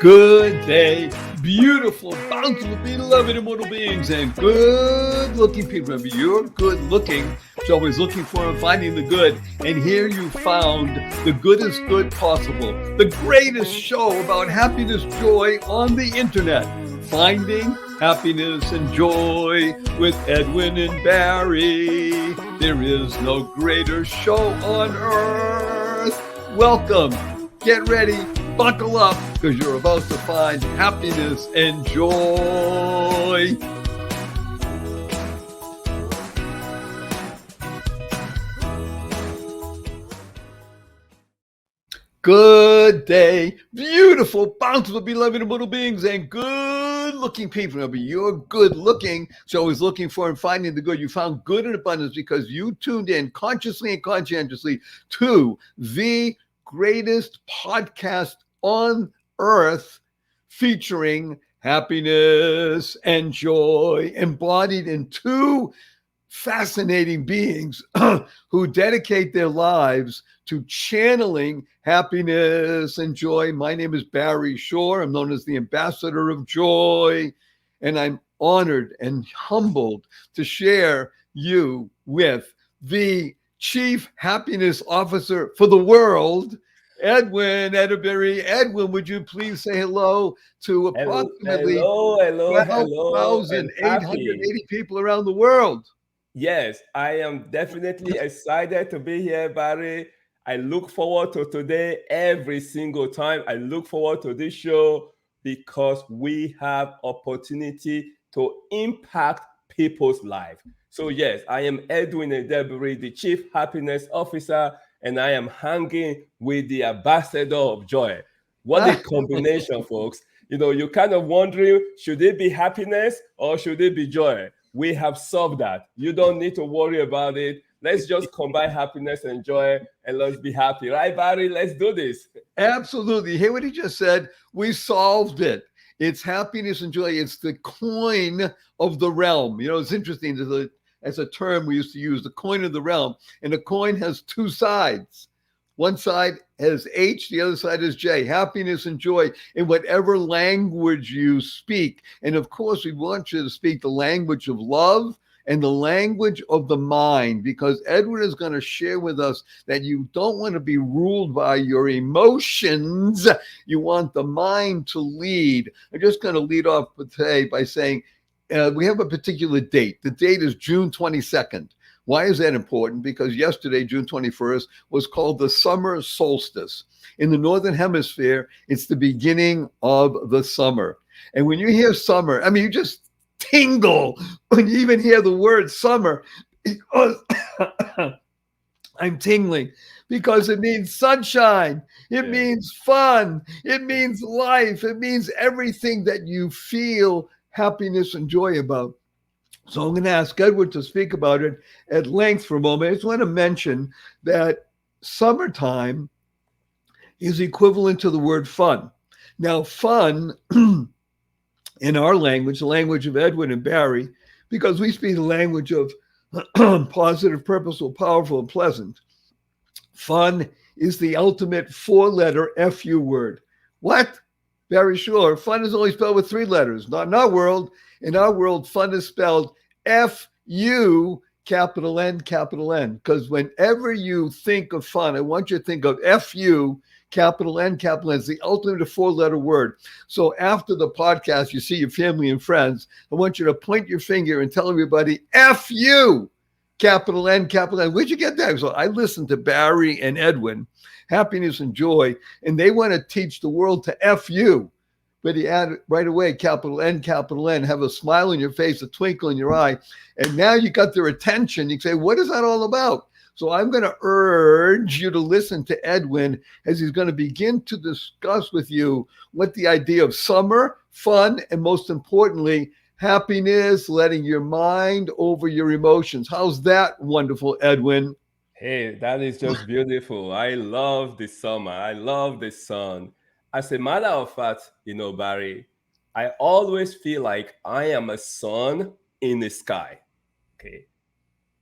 Good day, beautiful, bountiful, beloved immortal beings, and good-looking people. Remember, you're good-looking, so always looking for and finding the good. And here you found the goodest good possible, the greatest show about happiness, joy on the internet. Finding happiness and joy with Edwin and Barry. There is no greater show on earth. Welcome. Get ready. Buckle up, because you're about to find happiness and joy. Good day, beautiful, bountiful, beloved immortal beings, and good-looking people. Remember, you're good-looking, so always looking for and finding the good. You found good in abundance because you tuned in consciously and conscientiously to the greatest podcast on earth, featuring happiness and joy embodied in two fascinating beings who dedicate their lives to channeling happiness and joy. My name is Barry Shore. I'm known as the Ambassador of Joy, and I'm honored and humbled to share you with the Chief Happiness Officer for the world, Edwin Edinbury. Edwin, would you please say hello to approximately Hello, and happy. 12,880 people around the world? Yes, I am definitely excited to be here, Barry. I look forward to today every single time. I look forward to this show because we have opportunity to impact people's life. So yes, I am Edwin Edebiri, the Chief Happiness Officer, and I am hanging with the Ambassador of Joy. What a combination, folks. You're kind of wondering, should it be happiness or should it be joy? We have solved that. You don't need to worry about it. Let's just combine happiness and joy and let's be happy. Right, Barry? Let's do this. Absolutely. Hear what he just said? We solved it. It's happiness and joy. It's the coin of the realm. It's interesting. As a term we used to use, the coin of the realm. And a coin has two sides. One side has H, the other side is J. Happiness and joy in whatever language you speak. And of course, we want you to speak the language of love and the language of the mind, because Edwin is going to share with us that you don't want to be ruled by your emotions. You want the mind to lead. I'm just going to lead off today by saying we have a particular date. The date is June 22nd. Why is that important? Because yesterday, June 21st, was called the summer solstice. In the Northern Hemisphere, it's the beginning of the summer. And when you hear summer, you just tingle when you even hear the word summer. I'm tingling because it means sunshine. It means fun. It means life. It means everything that you feel happiness and joy about. So I'm going to ask Edward to speak about it at length for a moment. I just want to mention that summertime is equivalent to the word fun. Now, fun in our language, the language of Edwin and Barry, because we speak the language of positive, purposeful, powerful, and pleasant. Fun is the ultimate four-letter FU word. What? Barry Shore. Fun is only spelled with three letters. Not in our world. In our world, fun is spelled F-U, capital N, capital N. Because whenever you think of fun, I want you to think of F-U, capital N, capital N. It's the ultimate four-letter word. So after the podcast, you see your family and friends. I want you to point your finger and tell everybody, F-U, capital N, capital N. Where'd you get that? So I listened to Barry and Edwin, Happiness and Joy, and they want to teach the world to F-U. But he added right away, capital N, have a smile on your face, a twinkle in your eye. And now you got their attention. You say, what is that all about? So I'm going to urge you to listen to Edwin as he's going to begin to discuss with you what the idea of summer, fun, and most importantly, happiness, letting your mind over your emotions. How's that wonderful, Edwin? Hey, that is just beautiful. I love the summer. I love the sun. As a matter of fact, Barry, I always feel like I am a sun in the sky. Okay.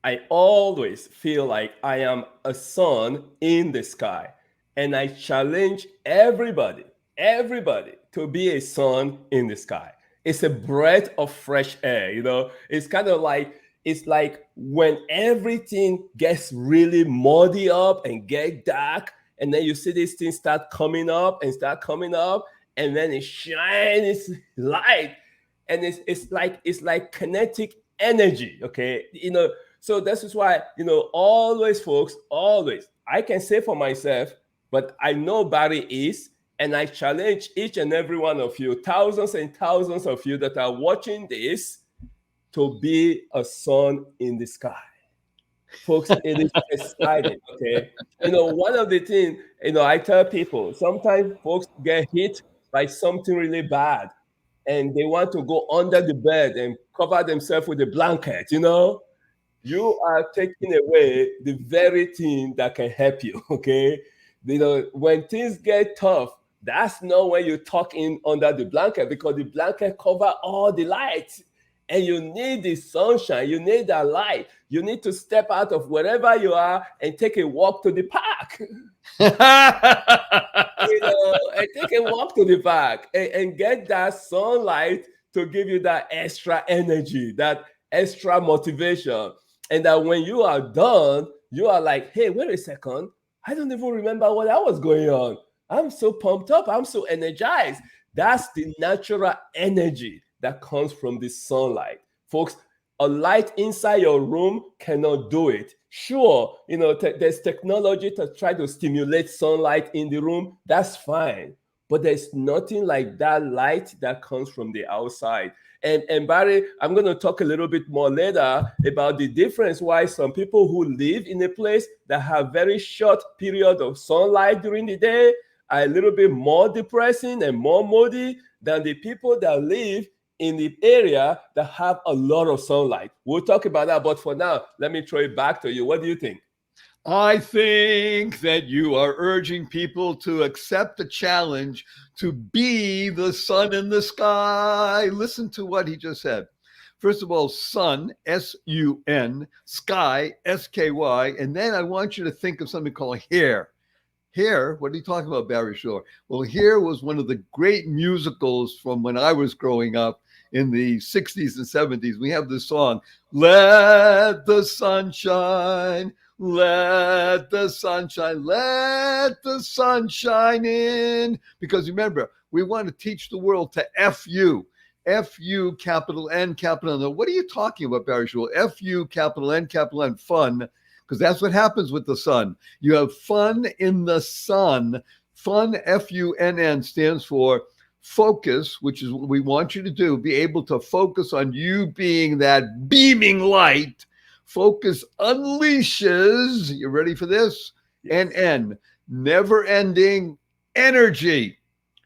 I always feel like I am a sun in the sky. And I challenge everybody, everybody to be a sun in the sky. It's a breath of fresh air, It's kind of like it's like when everything gets really muddy up and get dark, and then you see these things start coming up and start coming up, and then it shines light, and it's like kinetic energy, okay? So this is why, always, folks, always. I can say for myself, but I know Barry is, and I challenge each and every one of you, thousands and thousands of you that are watching this, to be a sun in the sky. Folks, it is exciting, okay? One of the things, I tell people, sometimes folks get hit by something really bad and they want to go under the bed and cover themselves with a blanket, you are taking away the very thing that can help you, okay? When things get tough, that's not when you tuck in under the blanket, because the blanket cover all the light, and you need the sunshine, you need that light. You need to step out of wherever you are and take a walk to the park. And take a walk to the park and get that sunlight to give you that extra energy, that extra motivation. And that when you are done, you are like, hey, wait a second. I don't even remember what I was going on. I'm so pumped up. I'm so energized. That's the natural energy that comes from the sunlight. Folks, a light inside your room cannot do it. Sure, there's technology to try to stimulate sunlight in the room. That's fine. But there's nothing like that light that comes from the outside. And Barry, I'm going to talk a little bit more later about the difference why some people who live in a place that have very short period of sunlight during the day are a little bit more depressing and more moody than the people that live in the area that have a lot of sunlight. We'll talk about that, but for now, let me throw it back to you. What do you think? I think that you are urging people to accept the challenge to be the sun in the sky. Listen to what he just said. First of all, sun, S-U-N, sky, S-K-Y, and then I want you to think of something called hair. Hair, what are you talking about, Barry Shore? Well, Hair was one of the great musicals from when I was growing up in the 60s and 70s. We have this song, Let the Sun Shine, let the sunshine, let the sunshine in. Because remember, we want to teach the world to F-U. F-U, capital N, capital N. What are you talking about, Barry Shore? F-U, capital N, fun. Because that's what happens with the sun. You have fun in the sun. Fun, F-U-N-N, stands for focus, which is what we want you to do. Be able to focus on you being that beaming light. Focus unleashes, you ready for this? Yes. N, never-ending energy.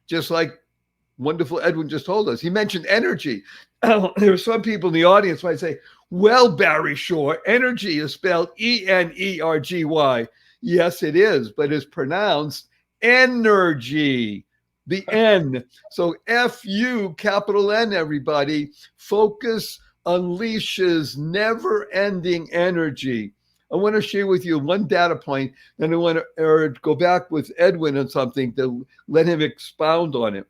Just like wonderful Edwin just told us. He mentioned energy. There are some people in the audience might say, well, Barry Shore, energy is spelled E-N-E-R-G-Y. Yes, it is, but it's pronounced energy. The N. So F-U, capital N, everybody. Focus unleashes never-ending energy. I want to share with you one data point, and I want to go back with Edwin on something to let him expound on it.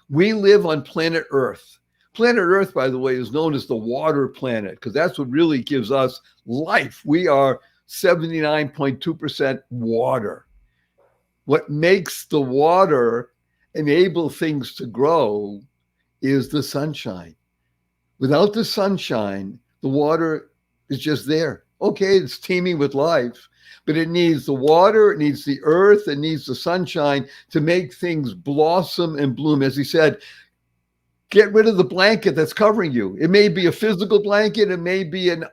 We live on planet Earth. Planet Earth, by the way, is known as the water planet because that's what really gives us life. We are 79.2% water. What makes the water enable things to grow is the sunshine. Without the sunshine, the water is just there. Okay, it's teeming with life, but it needs the water, it needs the earth, it needs the sunshine to make things blossom and bloom. As he said, get rid of the blanket that's covering you. It may be a physical blanket, it may be a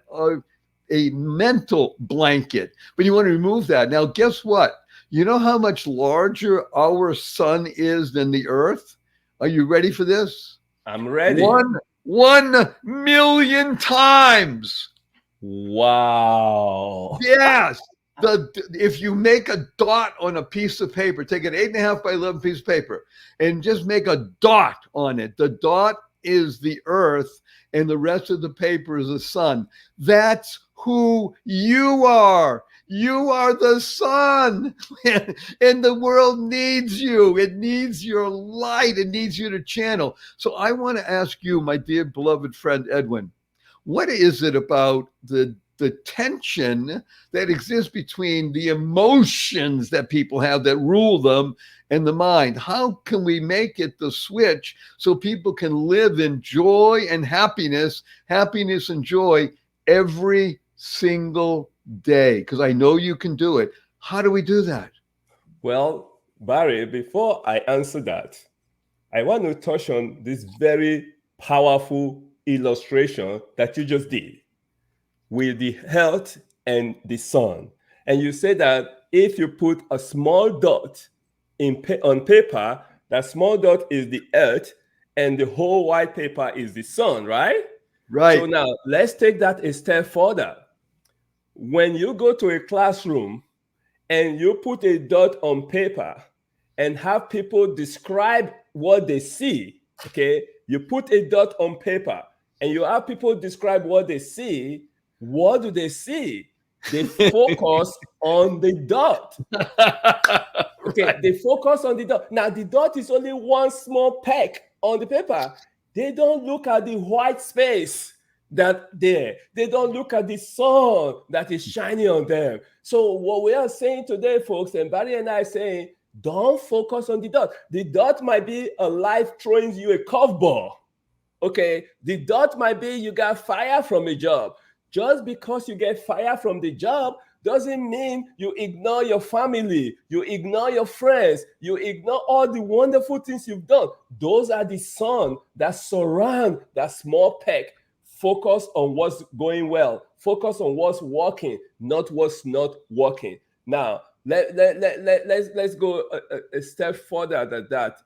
mental blanket, but you want to remove that. Now, guess what? You know how much larger our sun is than the earth? Are you ready for this? I'm ready. 1 million times. Wow. Yes. If you make a dot on a piece of paper, take an 8.5 by 11 piece of paper and just make a dot on it. The dot is the earth and the rest of the paper is the sun. That's who you are. You are the sun, and the world needs you. It needs your light. It needs you to channel. So I want to ask you, my dear beloved friend Edwin, what is it about the tension that exists between the emotions that people have that rule them and the mind? How can we make it the switch so people can live in joy and happiness and joy every single day? Because I know you can do it. How do we do that? Well, Barry, before I answer that, I want to touch on this very powerful illustration that you just did with the health and the sun. And you say that if you put a small dot on paper, that small dot is the earth and the whole white paper is the sun, right? Right. So now let's take that a step further. When you go to a classroom and you put a dot on paper and have people describe what they see, okay? You put a dot on paper and you have people describe what they see. What do they see? They focus on the dot. Okay, right. They focus on the dot. Now, the dot is only one small peck on the paper. They don't look at the white space that there. They don't look at the sun that is shining on them. So what we are saying today, folks, and Barry and I are saying, don't focus on the dot. The dot might be a life throwing you a curveball. Okay, the dot might be you got fired from a job. Just because you get fired from the job doesn't mean you ignore your family, you ignore your friends, you ignore all the wonderful things you've done. Those are the sun that surround that small peck. Focus on what's going well. Focus on what's working, not what's not working. Now, let's go a step further than that,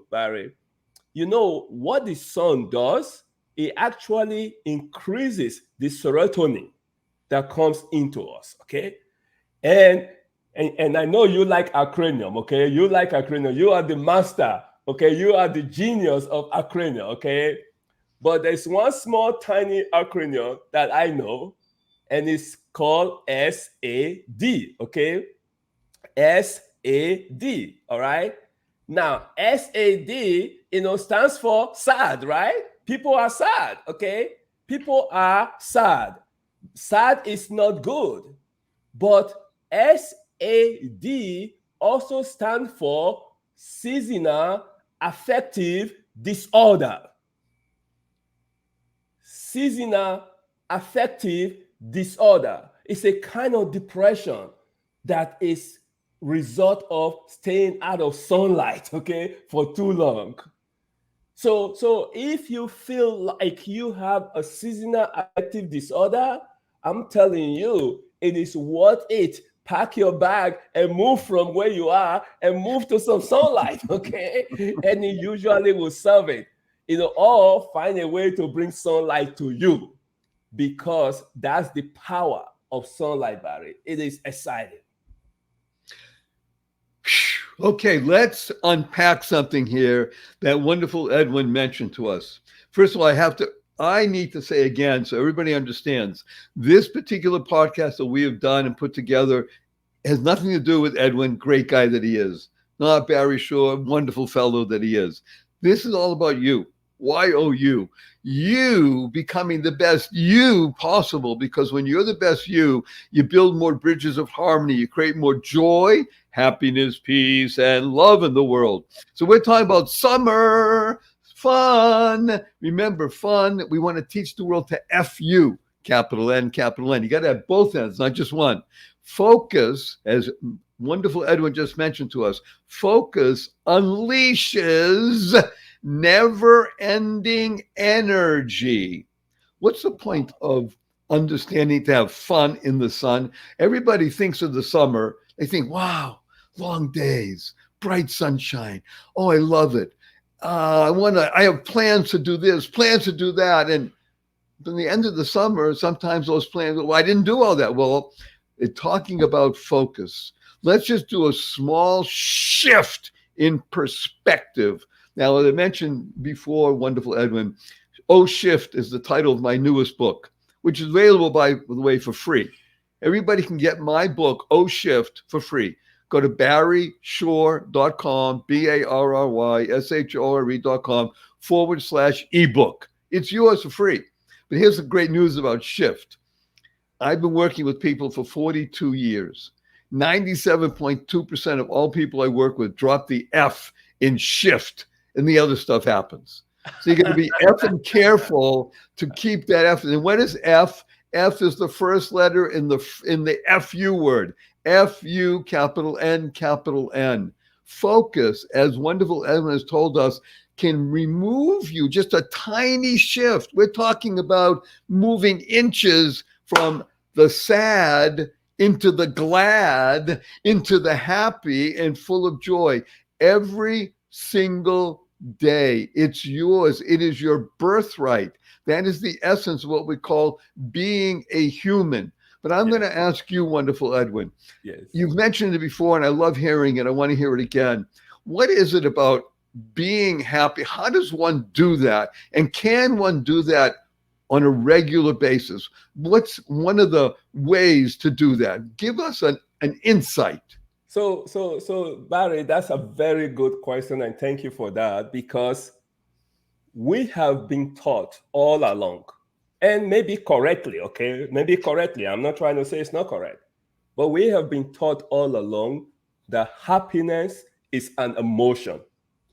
Barry. You know what the sun does? It actually increases the serotonin that comes into us, okay? And I know you like acronym, okay? You like acronym. You are the master, okay? You are the genius of acronym, okay? But there's one small tiny acronym that I know, and it's called SAD, okay? SAD, all right? Now, SAD, stands for sad, right? People are sad, okay? People are sad. Sad is not good. But SAD also stands for seasonal affective disorder. Seasonal affective disorder is a kind of depression that is result of staying out of sunlight, okay, for too long. So if you feel like you have a seasonal affective disorder, I'm telling you, it is worth it. Pack your bag and move from where you are and move to some sunlight, okay? And it usually will solve it. Or find a way to bring sunlight to you, because that's the power of sunlight, Barry. It is exciting. Okay, let's unpack something here that wonderful Edwin mentioned to us. First of all, I need to say again, so everybody understands, this particular podcast that we have done and put together has nothing to do with Edwin, great guy that he is, not Barry Shore, wonderful fellow that he is. This is all about you. YOU. You becoming the best you possible, because when you're the best you build more bridges of harmony, you create more joy, happiness, peace, and love in the world. So we're talking about summer, fun. Remember, fun. We want to teach the world to F-U, capital N, capital N. You got to have both ends, not just one. Focus, as wonderful Edwin just mentioned to us, focus unleashes never-ending energy. What's the point of understanding to have fun in the sun? Everybody thinks of the summer. They think, wow, long days, bright sunshine. Oh, I love it. I have plans to do this, plans to do that. And in the end of the summer, sometimes those plans, well, I didn't do all that. Well, talking about focus, let's just do a small shift in perspective. Now, as I mentioned before, wonderful Edwin, Shift is the title of my newest book, which is available, by the way, for free. everybody can get my book, Oh Shift, for free. Go to barryshore.com, BARRYSHORE.com/ebook. It's yours for free. But here's the great news about Shift. I've been working with people for 42 years. 97.2% of all people I work with drop the F in shift, and the other stuff happens. So you got to be effing careful to keep that F. And what is F? F is the first letter in the FU word. FU, capital N, capital N. Focus, as wonderful Edwin has told us, can remove you just a tiny shift. We're talking about moving inches from the sad into the glad, into the happy and full of joy. Every single day, it's yours. It is your birthright. That is the essence of what we call being a human. But I'm going to ask you, wonderful Edwin. Yes. You've mentioned it before, and I love hearing it. I want to hear it again. What is it about being happy? How does one do that? And can one do that on a regular basis? What's one of the ways to do that? Give us an insight. So Barry, that's a very good question, and thank you for that, because we have been taught all along, and maybe correctly, okay? Maybe correctly. I'm not trying to say it's not correct, but we have been taught all along that happiness is an emotion,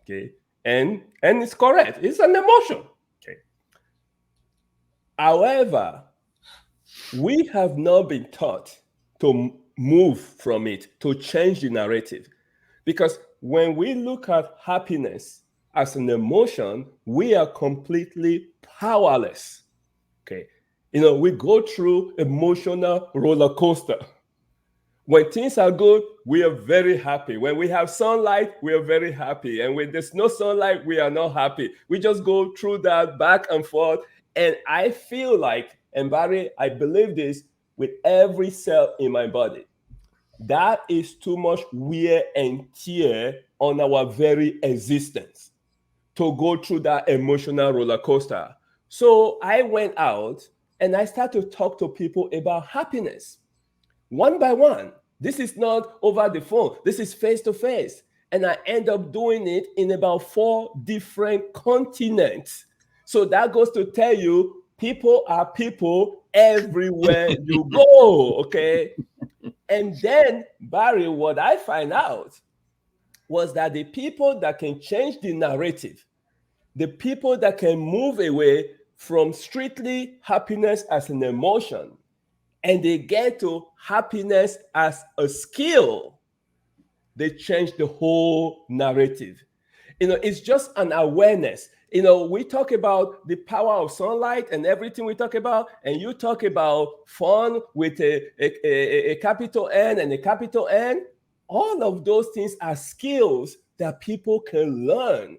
okay? And it's correct. It's an emotion, okay? However, we have not been taught to move from it, to change the narrative. Because when we look at happiness as an emotion, we are completely powerless. Okay. We go through emotional roller coaster. When things are good, we are very happy. When we have sunlight, we are very happy. And when there's no sunlight, we are not happy. We just go through that back and forth. And I feel like, and Barry, I believe this with every cell in my body, that is too much wear and tear on our very existence to go through that emotional roller coaster. So I went out and I started to talk to people about happiness. One by one. This is not over the phone. This is face to face. And I end up doing it in about 4 different continents. So that goes to tell you, people are people everywhere you go, okay? And then, Barry, what I find out was that the people that can change the narrative, the people that can move away from strictly happiness as an emotion, and they get to happiness as a skill, they change the whole narrative. It's just an awareness. We talk about the power of sunlight and everything we talk about, and you talk about fun with a capital N and a capital N. All of those things are skills that people can learn.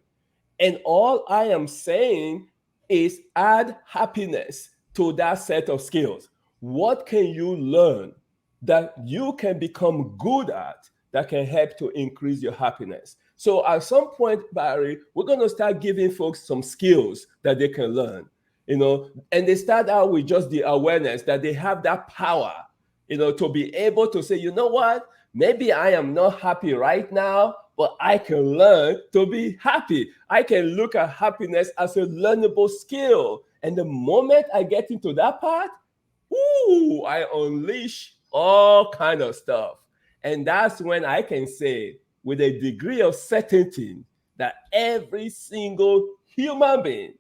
And all I am saying is add happiness to that set of skills. What can you learn that you can become good at that can help to increase your happiness? So at some point, Barry, we're going to start giving folks some skills that they can learn, and they start out with just the awareness that they have that power, to be able to say, you know what, maybe I am not happy right now, but I can learn to be happy. I can look at happiness as a learnable skill. And the moment I get into that part, I unleash all kind of stuff. And that's when I can say with a degree of certainty that every single human being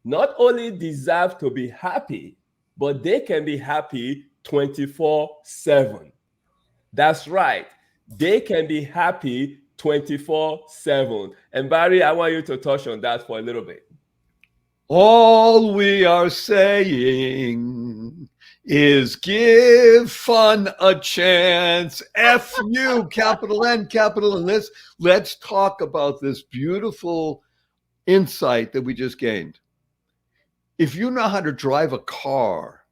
not only deserves to be happy, but they can be happy 24/7. That's right. They can be happy 24/7. And Barry, I want you to touch on that for a little bit. All we are saying is give fun a chance. F-U, capital N, capital N. Let's talk about this beautiful insight that we just gained. If you know how to drive a car,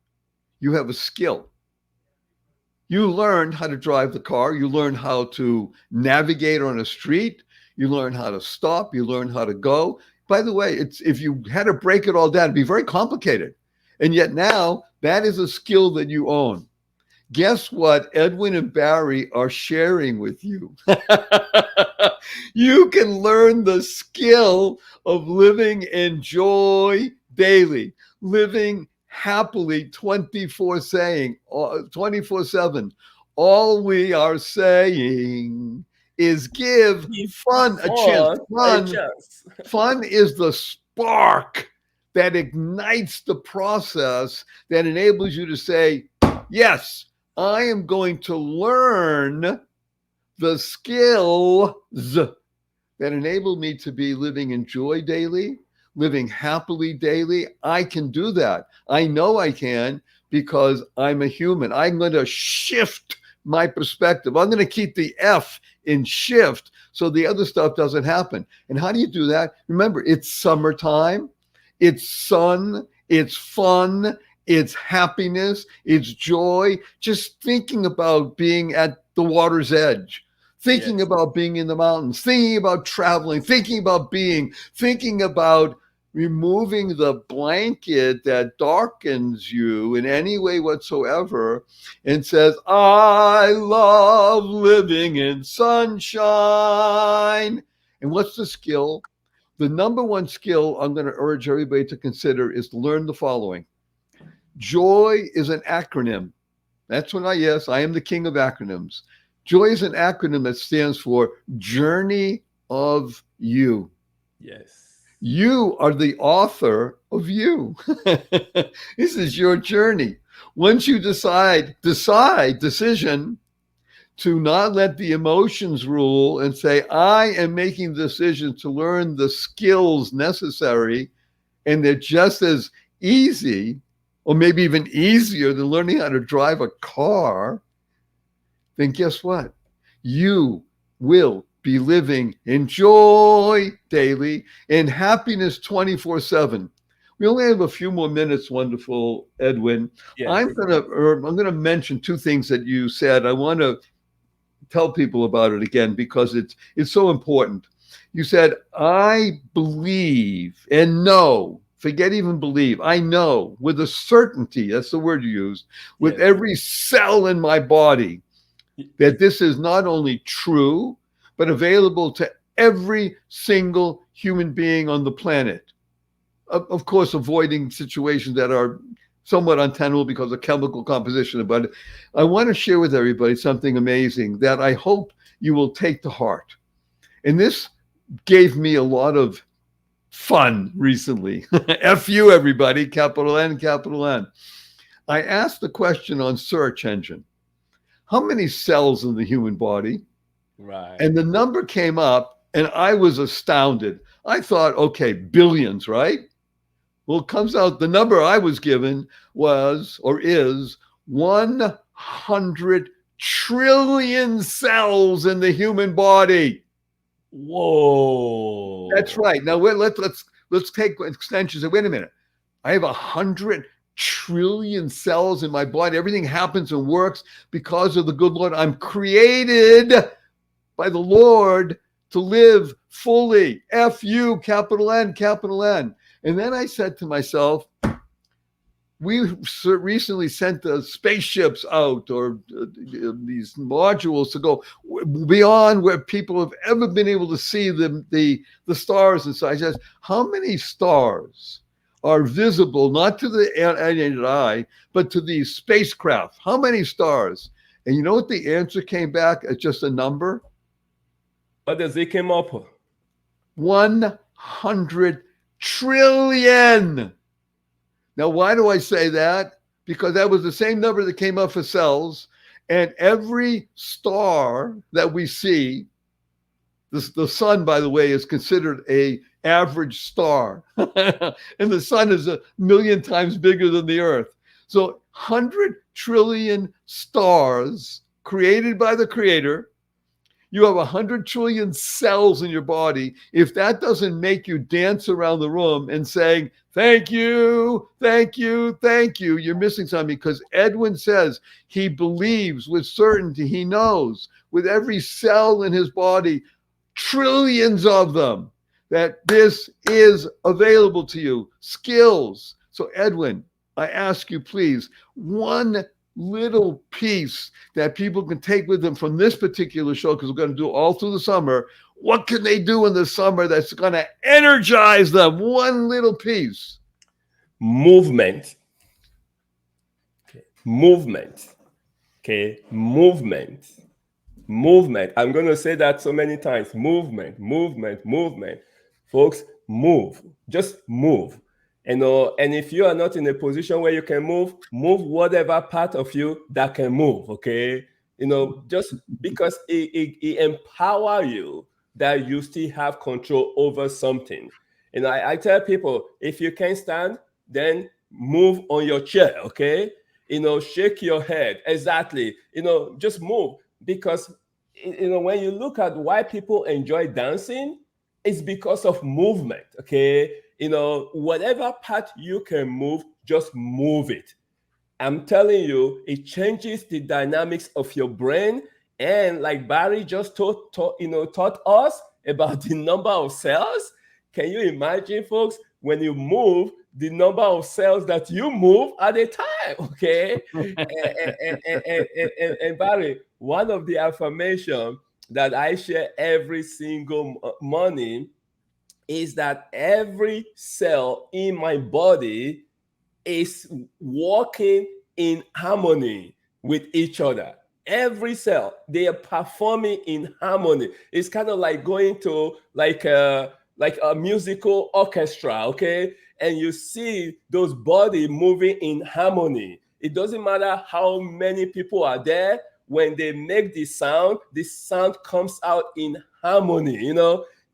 you have a skill. You learned how to drive the car. You learned how to navigate on a street. You learn how to stop. You learn how to go. By the way, if you had to break it all down, it'd be very complicated. And yet now that is a skill that you own. Guess what Edwin and Barry are sharing with you? You can learn the skill of living in joy daily, living happily 24/7. All we are saying is give Give fun a chance. fun a Fun, chance. fun is the spark that ignites the process that enables you to say, yes, I am going to learn the skills that enable me to be living in joy daily, living happily daily. I can do that. I know I can because I'm a human. I'm going to shift my perspective. I'm going to keep the F in shift so the other stuff doesn't happen. And how do you do that? Remember, it's summertime, it's sun, it's fun, it's happiness, it's joy. Just thinking about being at the water's edge, thinking Yes. about being in the mountains, thinking about traveling, thinking about thinking about removing the blanket that darkens you in any way whatsoever and says, I love living in sunshine. And what's the skill? The number one skill I'm going to urge everybody to consider is to learn the following. Joy is an acronym. That's what yes, I am the king of acronyms. Joy is an acronym that stands for Journey of You. Yes. You are the author of you. This is your journey. Once you decision to not let the emotions rule and say, I am making the decision to learn the skills necessary, and they're just as easy, or maybe even easier than learning how to drive a car, then guess what? You will be living in joy daily and happiness 24/7. We only have a few more minutes, wonderful Edwin. Yes. I'm gonna mention two things that you said. I want to tell people about it again because it's so important. You said, I believe and know, forget even believe, I know with a certainty, that's the word you used, with Yes. every cell in my body, that this is not only true, but available to every single human being on the planet. Of course, avoiding situations that are somewhat untenable because of chemical composition. But I want to share with everybody something amazing that I hope you will take to heart. And this gave me a lot of fun recently. F you, everybody, capital N, capital N. I asked the question on search engine, how many cells in the human body? Right. And the number came up and I was astounded. I thought, okay, billions, right? Well, it comes out the number I was given was or is 100 trillion cells in the human body. Whoa. That's right. Now let's take extensions. Wait a minute. I have 100 trillion cells in my body. Everything happens and works because of the good Lord. I'm created by the Lord to live fully. F-U, capital N, capital N. And then I said to myself, we recently sent the spaceships out or these modules to go beyond where people have ever been able to see the stars and such. I said, how many stars are visible, not to the unaided eye, but to these spacecraft? How many stars? And you know what the answer came back as just a number? What does it come up? 100 trillion. Now, why do I say that? Because that was the same number that came up for cells. And every star that we see, the sun, by the way, is considered a average star. And the sun is 1,000,000 times bigger than the earth. So 100 trillion stars created by the creator. You have 100 trillion cells in your body. If that doesn't make you dance around the room and saying, thank you, thank you, thank you, you're missing something. Because Edwin says he believes with certainty, he knows with every cell in his body, trillions of them, that this is available to you. Skills. So Edwin, I ask you, please, one little piece that people can take with them from this particular show, because we're going to do it all through the summer. What can they do in the summer that's going to energize them? One little piece. Movement. Okay. Movement. Okay. Movement. Movement. I'm going to say that so many times. Movement, movement, movement. Folks, move. Just move. And if you are not in a position where you can move whatever part of you that can move, okay? Just because it empower you that you still have control over something. I tell people, if you can't stand, then move on your chair, okay? Shake your head. Exactly. Just move. Because when you look at why people enjoy dancing, it's because of movement, okay? Whatever part you can move, just move it. I'm telling you, it changes the dynamics of your brain. And like Barry just taught us about the number of cells. Can you imagine, folks, when you move, the number of cells that you move at a time, okay? And Barry, one of the affirmations that I share every single morning is that every cell in my body is working in harmony with each other. Every cell, they are performing in harmony. It's kind of like going to like a musical orchestra, okay? And you see those bodies moving in harmony. It doesn't matter how many people are there. When they make the sound comes out in harmony,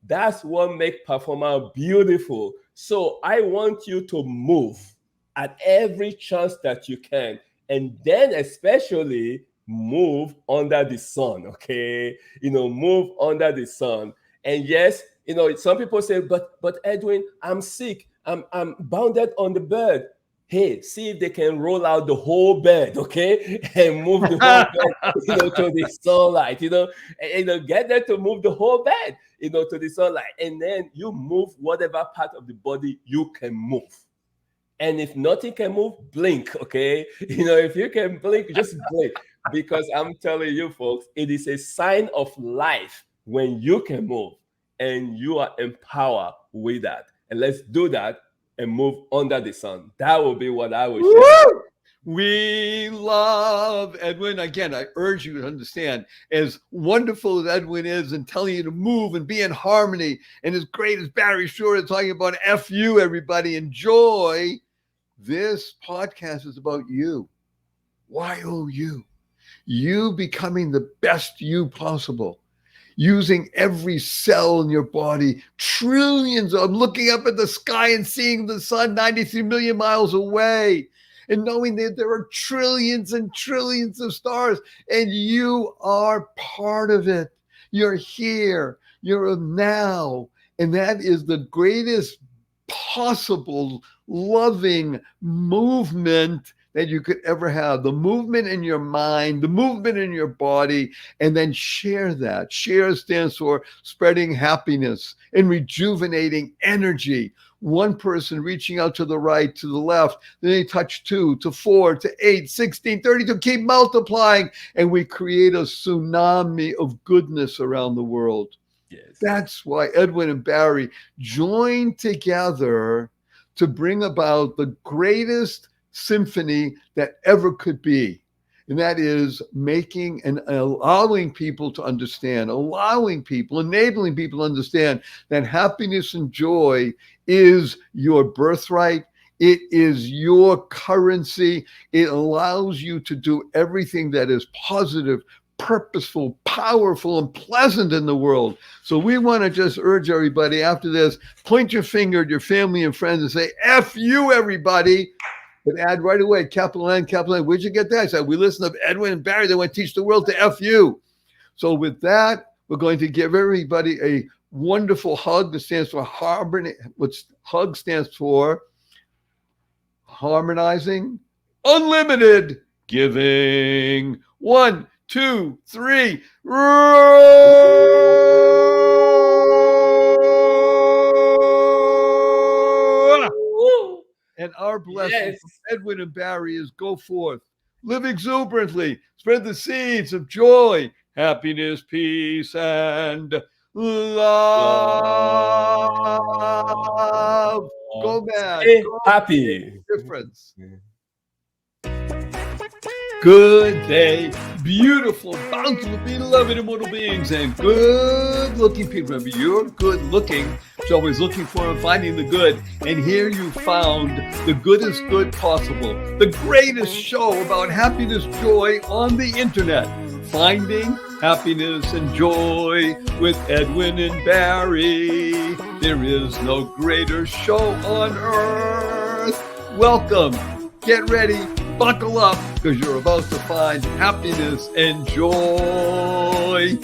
That's what makes performance beautiful. So I want you to move at every chance that you can. And then especially move under the sun, okay? Move under the sun. And yes, some people say, but Edwin, I'm sick. I'm bounded on the bed. Hey, see if they can roll out the whole bed, okay? And move the whole bed, to the sunlight, and get them to move the whole bed, to the sunlight. And then you move whatever part of the body you can move. And if nothing can move, blink, okay? If you can blink, just blink. Because I'm telling you, folks, it is a sign of life when you can move and you are empowered with that. And let's do that and move under the sun. That will be what I will share. Woo! We love Edwin. Again, I urge you to understand, as wonderful as Edwin is and telling you to move and be in harmony, and as great as Barry Shore is talking about FU, everybody, enjoy. This podcast is about you. YOU. You becoming the best you possible. Using every cell in your body, trillions of, looking up at the sky and seeing the sun 93 million miles away, and knowing that there are trillions and trillions of stars, and you are part of it. You're here. You're now. And that is the greatest possible loving movement that you could ever have. The movement in your mind, the movement in your body, and then share that. Share stands for spreading happiness and rejuvenating energy. One person reaching out to the right, to the left, then they touch 2 to 4 to 8, 16, 32, keep multiplying, and we create a tsunami of goodness around the world. Yes. That's why Edwin and Barry joined together to bring about the greatest symphony that ever could be. And that is making and allowing people to understand, enabling people to understand that happiness and joy is your birthright. It is your currency. It allows you to do everything that is positive, purposeful, powerful, and pleasant in the world. So we want to just urge everybody after this, point your finger at your family and friends and say, F you, everybody. But add right away, capital N, capital N. Where'd you get that? I said, we listen to Edwin and Barry. They want to teach the world to F you. So with that, we're going to give everybody a wonderful hug that stands for harmony. Hug stands for harmonizing, unlimited giving. 1, 2, 3. And our blessing from Edwin and Barry is go forth, Live exuberantly. Spread the seeds of joy, happiness, peace, and love. Go mad. Stay Go make happy. a difference. Good day, beautiful, bountiful, beloved immortal beings, and good-looking people. Remember, you're good-looking, so always looking for and finding the good. And here you found the goodest good possible, the greatest show about happiness, joy on the internet. Finding happiness and joy with Edwin and Barry. There is no greater show on earth. Welcome. Get ready. Buckle up, because you're about to find happiness and joy.